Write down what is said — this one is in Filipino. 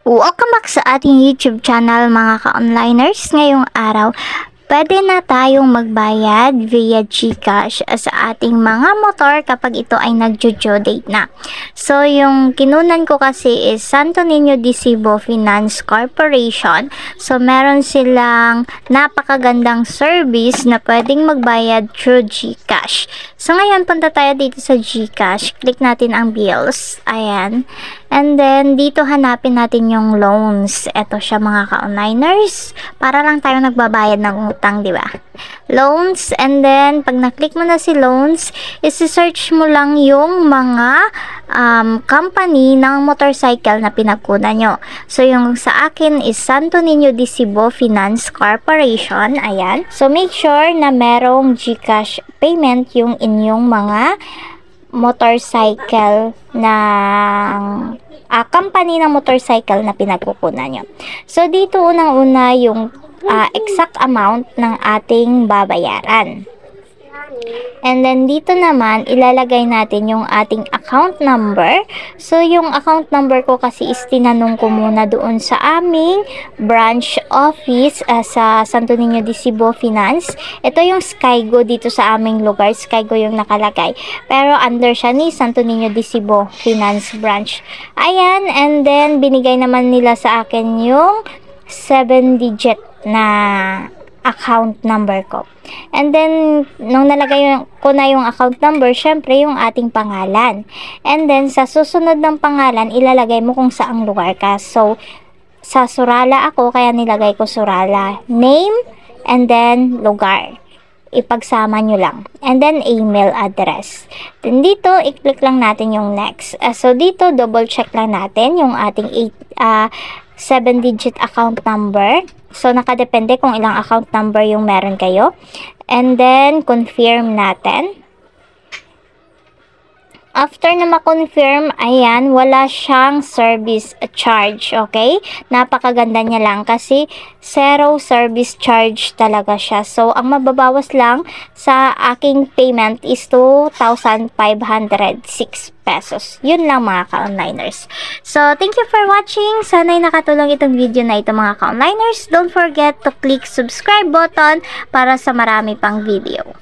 Welcome back sa ating YouTube channel mga ka-onliners. Ngayong araw, pwede na tayong magbayad via GCash sa ating mga motor kapag ito ay nag-due date na. So, yung kinunan ko kasi is Santo Niño de Cebu Finance Corporation. So, meron silang napakagandang service na pwedeng magbayad through GCash. So, ngayon, punta tayo dito sa GCash. Click natin ang bills. Ayan. And then, dito hanapin natin yung loans. Ito siya mga ka-onliners. Para lang tayo nagbabayad ng utang, di ba? Loans. And then, pag na-click mo na si loans, isi-search mo lang yung mga company ng motorcycle na pinagkunan nyo. So, yung sa akin is Santo Niño de Cebu Finance Corporation. Ayan. So, make sure na merong GCash payment yung inyong mga motorcycle na company ng motorcycle na pinagkukunan nyo. So, dito unang-una yung exact amount ng ating babayaran. And then, dito naman, ilalagay natin yung ating account number. So, yung account number ko kasi is tinanong ko muna doon sa aming branch office sa Santo Niño de Cebu Finance. Ito yung Skygo dito sa aming lugar. Skygo yung nakalagay. Pero, under siya ni Santo Niño de Cebu Finance Branch. Ayan, and then, binigay naman nila sa akin yung 7-digit na account number ko. And then, nung nalagay ko na yung account number, syempre yung ating pangalan. And then, sa susunod ng pangalan, ilalagay mo kung saang lugar ka. So, sa Surala ako, kaya nilagay ko Surala. Name, and then lugar. Ipagsama nyo lang. And then, email address. Then, dito, i-click lang natin yung next. So, dito, double check lang natin yung ating 7-digit account number. So, nakadepende kung ilang account number yung meron kayo. And then, confirm natin. After na ma-confirm, ayan, wala siyang service charge, okay? Napakaganda niya lang kasi zero service charge talaga siya. So, ang mababawas lang sa aking payment is 2,506 pesos. Yun lang mga ka-onliners. So, thank you for watching. Sana'y nakatulong itong video na ito mga ka-onliners. Don't forget to click subscribe button para sa marami pang video.